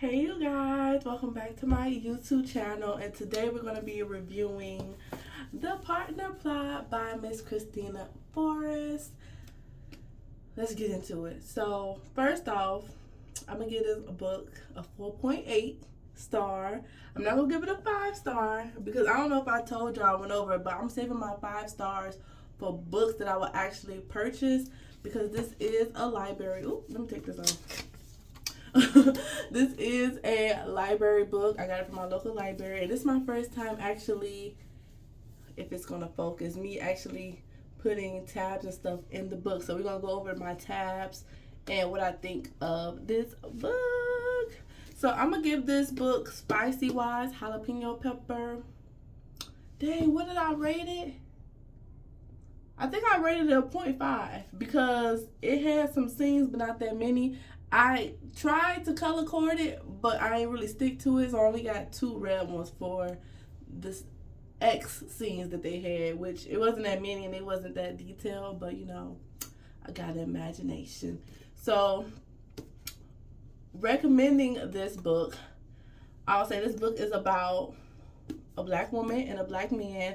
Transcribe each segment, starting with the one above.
Hey you guys, welcome back to my YouTube channel, and today we're going to be reviewing The Partner Plot by Miss Kristina Forrest. Let's get into it. So first off, I'm going to give this book a 4.8 star. I'm not going to give it a 5 star because I don't know if I told y'all I went over it, but I'm saving my 5 stars for books that I will actually purchase because this is a library. Ooh, let me take this off. This is a library book. I got it from my local library, and this is my first time actually, if it's gonna focus, me actually putting tabs and stuff in the book. So we're gonna go over my tabs and what I think of this book. So I'm gonna give this book spicy wise jalapeno pepper. Dang, what did I rate it? I think I rated it a 0.5 because it had some scenes but not that many. I tried to color cord it, but I ain't really stick to it, so I only got 2 red ones for this X scenes that they had, which it wasn't that many and it wasn't that detailed, but you know, I got an imagination. So, recommending this book, I'll say this book is about a black woman and a black man.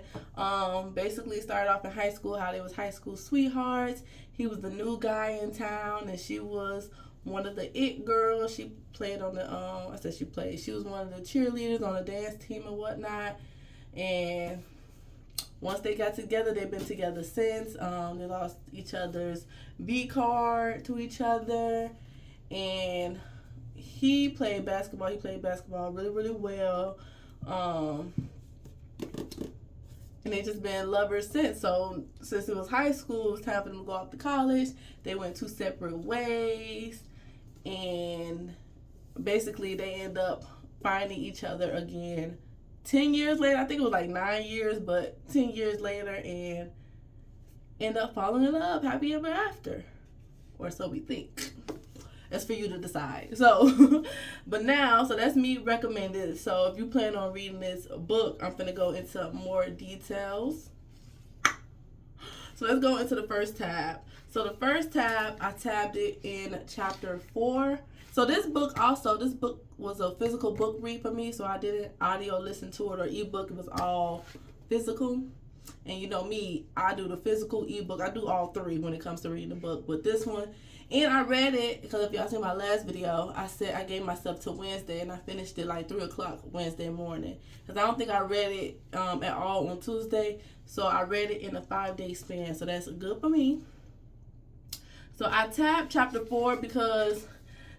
Basically started off in high school, how they was high school sweethearts. He was the new guy in town and she was one of the it girls. She played on the she was one of the cheerleaders on the dance team and whatnot. And once they got together, they've been together since. They lost each other's V card to each other, and he played basketball really, really well. And they just been lovers since. So since it was high school, it was time for them to go off to college. They went 2 separate ways, and basically they end up finding each other again 10 years later. I think it was like 9 years, but 10 years later, and end up falling in love happy ever after, or so we think. That's for you to decide. So, but now, so that's me recommended. So if you plan on reading this book, I'm going to go into more details. So let's go into the first tab. So the first tab, I tabbed it in chapter 4. So this book was a physical book read for me. So I didn't audio listen to it or ebook. It was all physical. And you know me, I do the physical, ebook. I do all 3 when it comes to reading a book. But this one, and I read it because if y'all seen my last video, I said I gave myself to Wednesday, and I finished it like 3 o'clock Wednesday morning. Because I don't think I read it at all on Tuesday. So I read it in a 5-day span. So that's good for me. So I tabbed chapter 4 because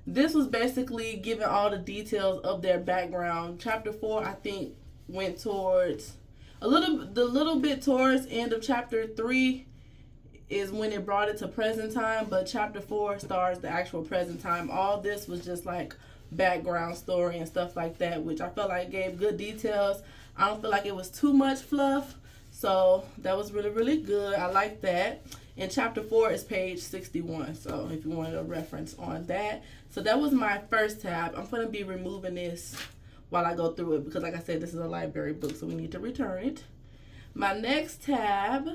this was basically giving all the details of their background. Chapter 4, I think, went towards the little bit towards end of chapter 3 is when it brought it to present time, but chapter 4 stars the actual present time. All this was just like background story and stuff like that, which I felt like gave good details. I don't feel like it was too much fluff, so that was really, really good. I like that. And chapter 4 is page 61, so if you wanted a reference on that. So that was my first tab. I'm going to be removing this while I go through it because, like I said, this is a library book, so we need to return it. My next tab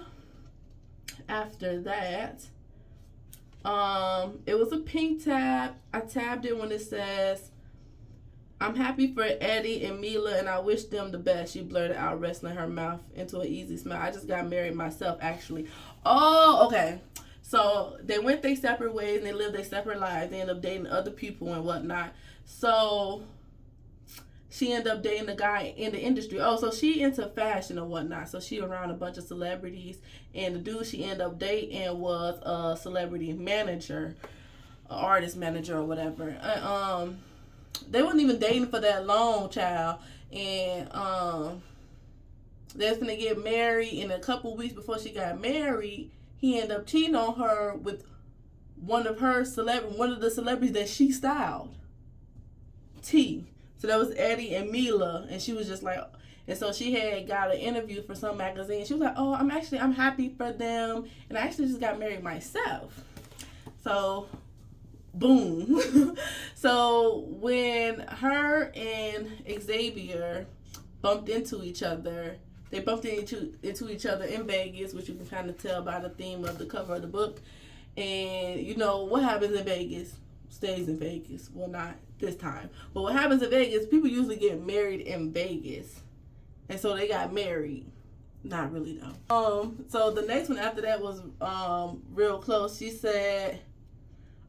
after that, it was a pink tab. I tabbed it when it says, "I'm happy for Eddie and Mila and I wish them the best." She blurted out, wrestling her mouth into an easy smile. I just got married myself, actually. Oh, okay. So they went their separate ways and they lived their separate lives. They ended up dating other people and whatnot. So she ended up dating a guy in the industry. Oh, so she into fashion and whatnot. So she around a bunch of celebrities. And the dude she ended up dating was a celebrity manager, an artist manager or whatever. They wasn't even dating for that long, child. And they was gonna get married. And a couple weeks before she got married, he ended up cheating on her with one of the celebrities that she styled. T. So that was Eddie and Mila, and she was just like, and so she had got an interview for some magazine. She was like, "Oh, I'm happy for them, and I actually just got married myself." So, boom. So when her and Xavier bumped into each other, they bumped into each other in Vegas, which you can kind of tell by the theme of the cover of the book. And you know what happens in Vegas stays in Vegas. Well, not this time. But what happens in Vegas, people usually get married in Vegas. And so they got married. Not really though. So the next one after that was real close. She said,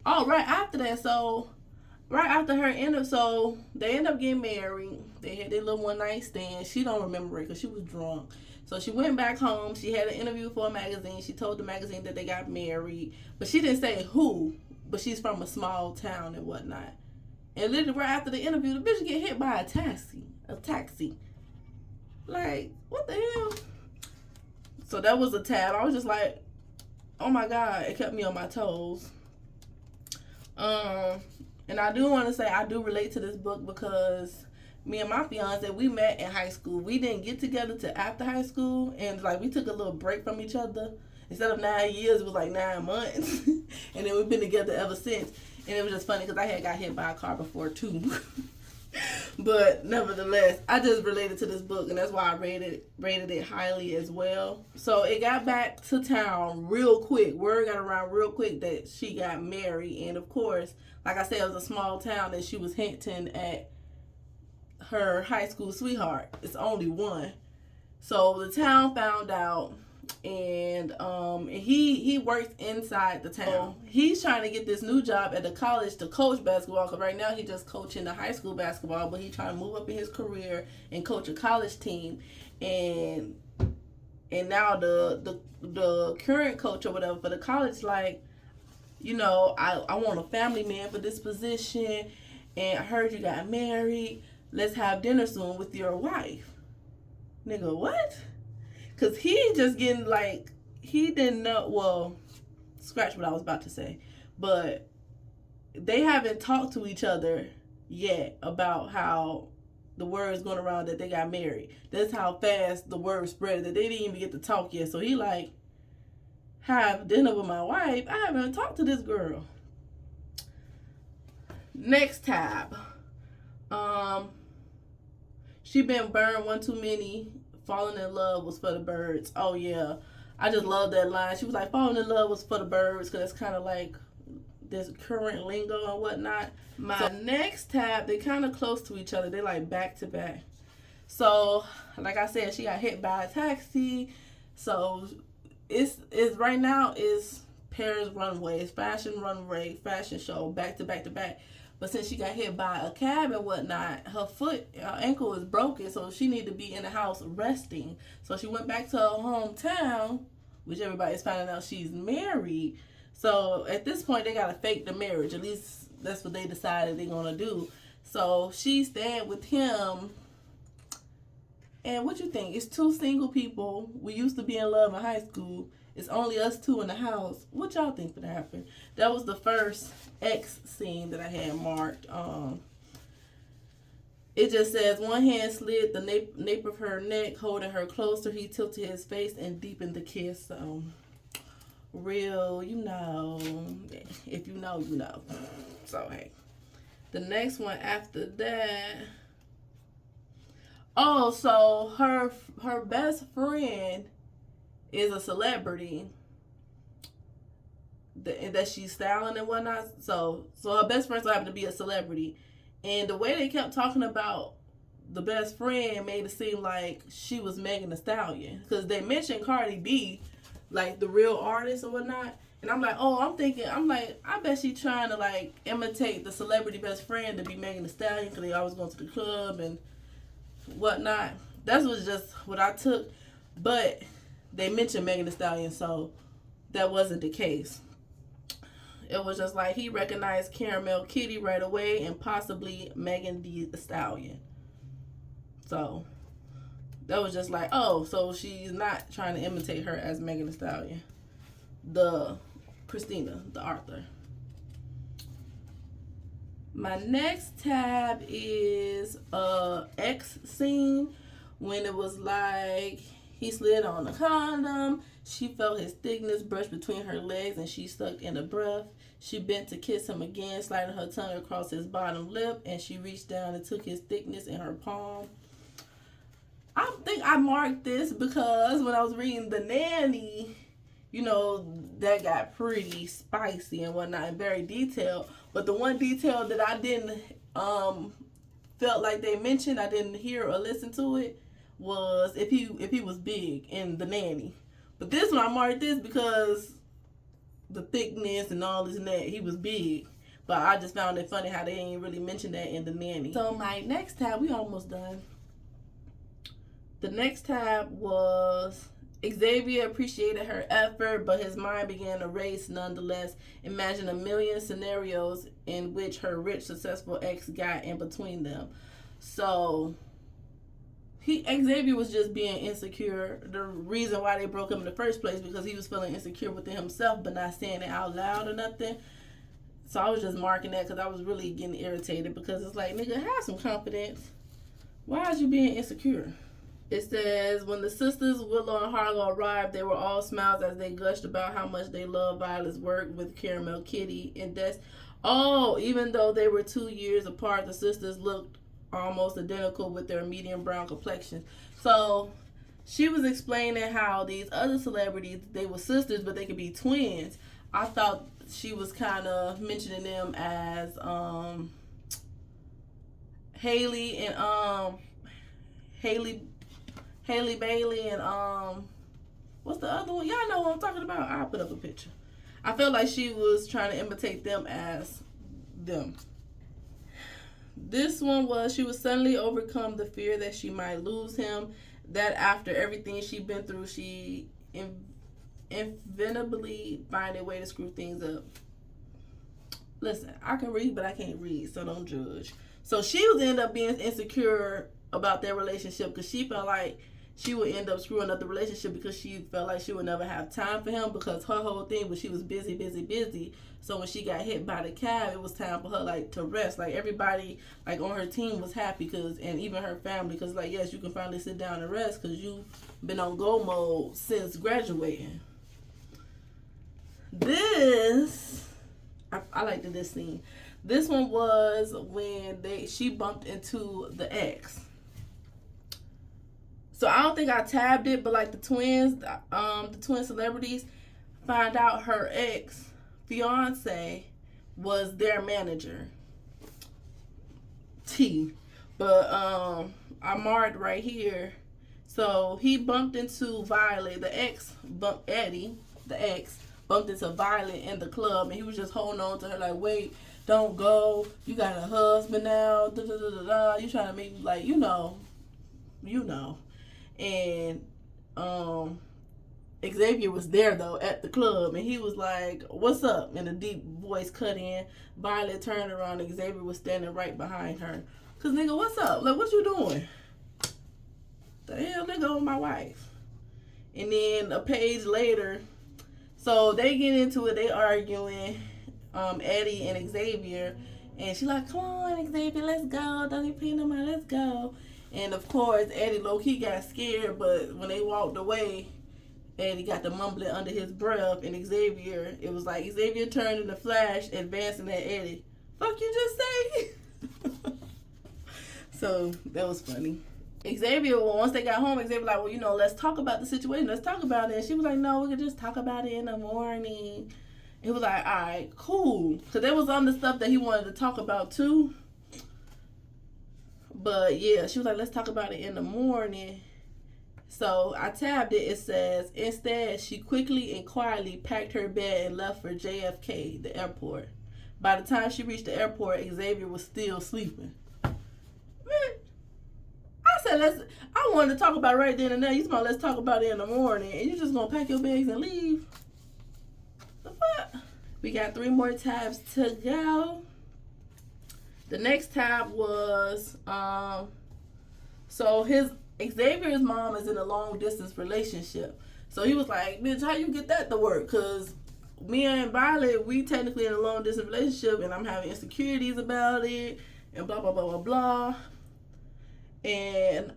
oh, right after that, so right after her so they end up getting married. They had their little one night stand. She don't remember it because she was drunk. So she went back home. She had an interview for a magazine. She told the magazine that they got married, but she didn't say who. But she's from a small town and whatnot. And literally right after the interview, the bitch get hit by a taxi. Like, what the hell? So that was a tab. I was just like, oh my God, it kept me on my toes. And I do want to say I do relate to this book because me and my fiance, we met in high school. We didn't get together till after high school, and like we took a little break from each other. Instead of 9 years, it was like 9 months. And then we've been together ever since. And it was just funny because I had got hit by a car before too. But nevertheless, I just related to this book, and that's why I rated it highly as well. So it got back to town real quick. Word got around real quick that she got married. And of course, like I said, it was a small town that she was hinting at her high school sweetheart. It's only one. So the town found out, and he works inside the town. He's trying to get this new job at the college to coach basketball, because right now he's just coaching the high school basketball, but he's trying to move up in his career and coach a college team. And now the current coach or whatever for the college, like, you know, I want a family man for this position, and I heard you got married. Let's have dinner soon with your wife. Nigga, what? Because he just getting like, he didn't know, well, scratch what I was about to say. But they haven't talked to each other yet about how the word is going around that they got married. That's how fast the word spread, that they didn't even get to talk yet. So he like, have dinner with my wife? I haven't talked to this girl. Next tab. She been burned one too many. Falling in love was for the birds. Oh yeah, I just love that line. She was like, falling in love was for the birds, because it's kind of like this current lingo and whatnot. My next tab, they kind of close to each other. They like back to back. So like I said, she got hit by a taxi. So it's right now is Paris runway, it's fashion runway, fashion show, back to back to back. But since she got hit by a cab and whatnot, her ankle is broken, so she needed to be in the house resting. So she went back to her hometown, which everybody's finding out she's married. So at this point, they got to fake the marriage. At least that's what they decided they're going to do. So she stayed with him. And what you think? It's two single people. We used to be in love in high school. It's only us two in the house. What y'all think would happen? That was the first X scene that I had marked. It just says, one hand slid the nape of her neck, holding her closer. He tilted his face and deepened the kiss. So, real, you know. If you know, you know. So, hey. The next one after that. Oh, so her best friend is a celebrity that she's styling and whatnot. So her best friend so happened to be a celebrity. And the way they kept talking about the best friend made it seem like she was Megan Thee Stallion. Because they mentioned Cardi B, like the real artist or whatnot. And I'm like, I bet she trying to like imitate the celebrity best friend to be Megan Thee Stallion, because they always go to the club and whatnot. That was just what I took. But they mentioned Megan Thee Stallion, so that wasn't the case. It was just like he recognized Caramel Kitty right away and possibly Megan Thee Stallion. So that was just like, oh, so she's not trying to imitate her as Megan Thee Stallion. The Kristina, the author. My next tab is X scene, when it was like he slid on a condom. She felt his thickness brush between her legs and she sucked in a breath. She bent to kiss him again, sliding her tongue across his bottom lip, and she reached down and took his thickness in her palm. I think I marked this because when I was reading The Nanny, you know, that got pretty spicy and whatnot and very detailed. But the one detail that I didn't felt like they mentioned, I didn't hear or listen to it, was if he was big in The Nanny. But this one I marked this because the thickness and all this and that, he was big. But I just found it funny how they ain't really mentioned that in The Nanny. So my next tab, we almost done. The next tab was Xavier appreciated her effort, but his mind began to race nonetheless. Imagine a million scenarios in which her rich, successful ex got in between them. So Xavier was just being insecure. The reason why they broke up in the first place, because he was feeling insecure within himself, but not saying it out loud or nothing. So I was just marking that because I was really getting irritated, because it's like, nigga, have some confidence. Why is you being insecure? It says, when the sisters Willow and Harlow arrived, they were all smiles as they gushed about how much they loved Violet's work with Caramel Kitty. And even though they were 2 years apart, the sisters looked almost identical with their medium brown complexions. So she was explaining how these other celebrities, they were sisters, but they could be twins. I thought she was kind of mentioning them as Haley and Haley Bailey and what's the other one? Y'all know what I'm talking about. I'll put up a picture. I felt like she was trying to imitate them as them. This one was, she was suddenly overcome the fear that she might lose him, that after everything she'd been through, she inevitably find a way to screw things up. Listen, I can read, but I can't read, so don't judge. So she would end up being insecure about their relationship because she felt like she would end up screwing up the relationship because she felt like she would never have time for him, because her whole thing was she was busy. So when she got hit by the cab, it was time for her like to rest. Like everybody like on her team was happy, and even her family, because like, yes, you can finally sit down and rest because you've been on go mode since graduating. This, I liked this scene. This one was when she bumped into the ex. So I don't think I tabbed it, but like the twin celebrities find out her ex fiance was their manager. But I marked right here. So he bumped into Violet. Eddie, the ex, bumped into Violet in the club, and he was just holding on to her like, wait, don't go. You got a husband now. Da, da, da, da, da. You trying to make like, you know. And Xavier was there though at the club, and he was like, what's up? And a deep voice cut in. Violet turned around, and Xavier was standing right behind her. Cause nigga, what's up? Like, what you doing? The hell, nigga, on my wife. And then a page later, so they get into it, they arguing, Eddie and Xavier, and she like, come on Xavier, let's go, don't even pay no mind, let's go. And of course Eddie low-key got scared, but when they walked away, Eddie got the mumbling under his breath, and Xavier, it was like Xavier turned in the flash, advancing at Eddie. Fuck you just say? So that was funny. Xavier, once they got home, Xavier was like, well, you know, let's talk about the situation. Let's talk about it. And she was like, no, we could just talk about it in the morning. It was like, all right, cool. Because there was other stuff that he wanted to talk about too. But yeah, she was like, let's talk about it in the morning. So I tabbed it. It says, instead, she quickly and quietly packed her bag and left for JFK, the airport. By the time she reached the airport, Xavier was still sleeping. Man, I said, I wanted to talk about it right then and there. You about, let's talk about it in the morning, and you just gonna pack your bags and leave? The fuck? We got 3 more tabs to go. The next tab was, so Xavier's mom is in a long distance relationship. So he was like, bitch, how you get that to work? Cause me and Violet, we technically in a long distance relationship, and I'm having insecurities about it, and blah blah blah blah blah. And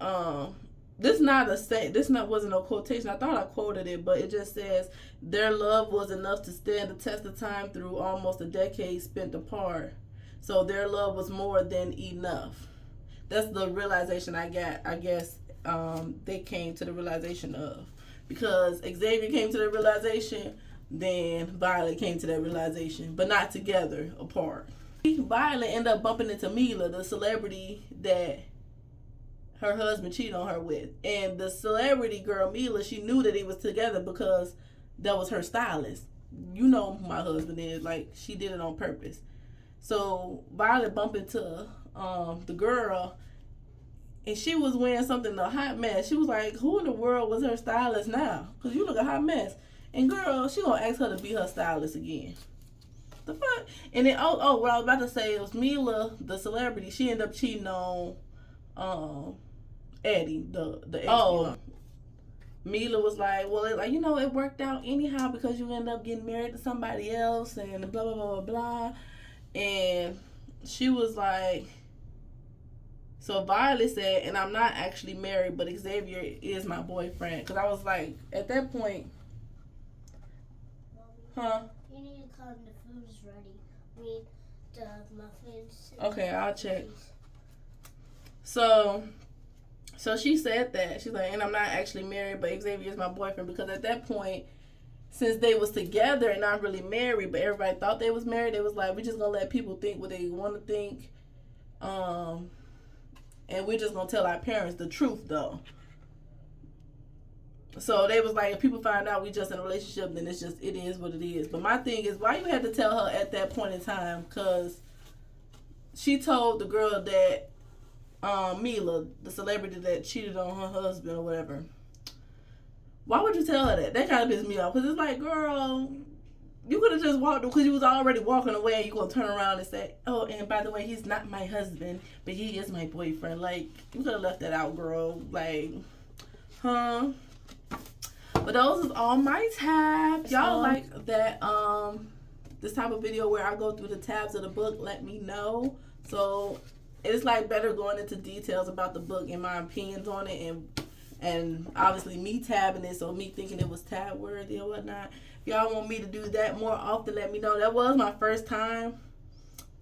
wasn't no quotation. I thought I quoted it, but it just says their love was enough to stand the test of time through almost a decade spent apart. So their love was more than enough. That's the realization I got. I guess they came to the realization of, because Xavier came to the realization, then Violet came to that realization, but not together, apart. Violet ended up bumping into Mila, the celebrity that her husband cheated on her with. And the celebrity girl, Mila, she knew that they was together because that was her stylist. You know who my husband is. Like, she did it on purpose. So Violet bumped into the girl, and she was wearing something a hot mess. She was like, who in the world was her stylist now? Because you look a hot mess. And girl, she gonna ask her to be her stylist again. The fuck? And then, what I was about to say, it was Mila, the celebrity. She ended up cheating on Eddie, the ex. Mila was like, well, it worked out anyhow because you ended up getting married to somebody else and blah, blah, blah, blah, blah. And she was like, so Violet said, and I'm not actually married, but Xavier is my boyfriend. Because I was like, at that point, You need to come, the food is ready. We need the muffins. Okay, I'll check. So she said that. She's like, and I'm not actually married, but Xavier is my boyfriend. Because at that point, since they was together and not really married, but everybody thought they was married, they was like, we're just going to let people think what they want to think. And we're just going to tell our parents the truth, though. So they was like, if people find out we just in a relationship, then it is what it is. But my thing is, why you had to tell her at that point in time? Because she told the girl that, Mila, the celebrity that cheated on her husband or whatever. Why would you tell her that? That kind of pissed me off. Because it's like, girl, you could have just walked, because you was already walking away and you going to turn around and say, oh, and by the way, he's not my husband, but he is my boyfriend. Like, you could have left that out, girl. Like, huh? But those is all my tabs. Y'all like that this type of video where I go through the tabs of the book, let me know. So it's like better going into details about the book and my opinions on it, and obviously me tabbing it, so me thinking it was tab worthy or whatnot. If y'all want me to do that more often, let me know. That was my first time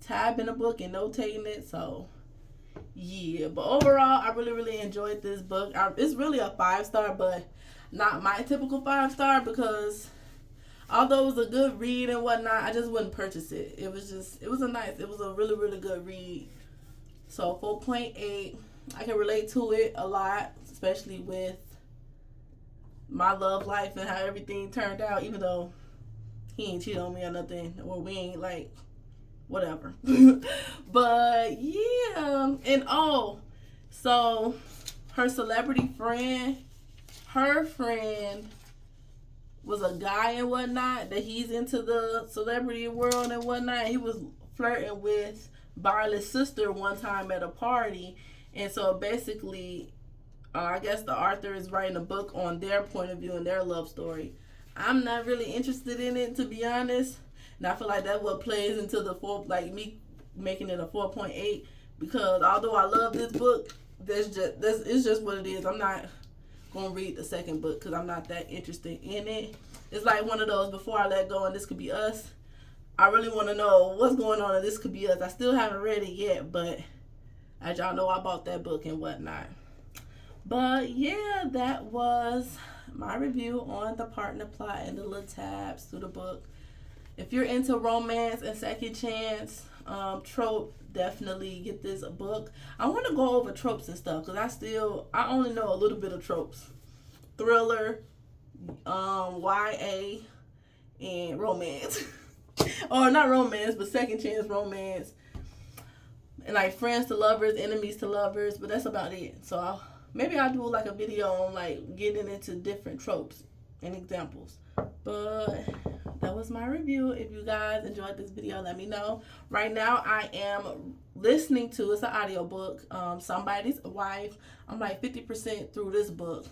tabbing a book and notating it, so yeah. But overall, I really, really enjoyed this book. It's really a 5-star, but not my typical 5-star, because although it was a good read and whatnot, I just wouldn't purchase it. It was a really, really good read. So 4.8, I can relate to it a lot, especially with my love life and how everything turned out, even though he ain't cheated on me or nothing, or we ain't like, whatever. But yeah, and so her celebrity friend, her friend was a guy and whatnot, that he's into the celebrity world and whatnot. He was flirting with Violet's sister one time at a party. And so basically, I guess the author is writing a book on their point of view and their love story. I'm not really interested in it, to be honest. And I feel like that's what plays into the me making it a 4.8. Because although I love this book, it's just what it is. I'm not gonna read the second book because I'm not that interested in it. It's like one of those, before I let go and This Could Be Us, I really want to know what's going on in This Could Be Us. I still haven't read it yet, but as y'all know, I bought that book and whatnot. But yeah, that was my review on the partner plot and the little tabs through the book. If you're into romance and second chance trope, definitely get this book. I want to go over tropes and stuff because I only know a little bit of tropes. Thriller, YA, and romance. Or not romance, but second chance romance. And like friends to lovers, enemies to lovers, but that's about it. So maybe I'll do like a video on like getting into different tropes and examples. But that was my review. If you guys enjoyed this video, let me know. Right now I am listening to, it's an audiobook, Somebody's Wife. I'm like 50% through this book.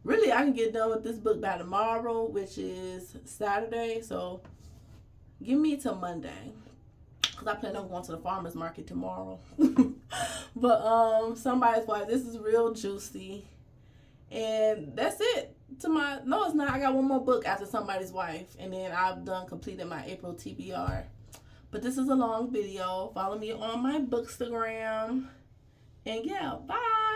Really, I can get done with this book by tomorrow, which is Saturday. So give me till Monday, because I plan on going to the farmer's market tomorrow. But Somebody's Wife, this is real juicy. And that's it. No, it's not. I got one more book after Somebody's Wife, and then I've completed my April TBR. But this is a long video. Follow me on my Bookstagram. And yeah, bye.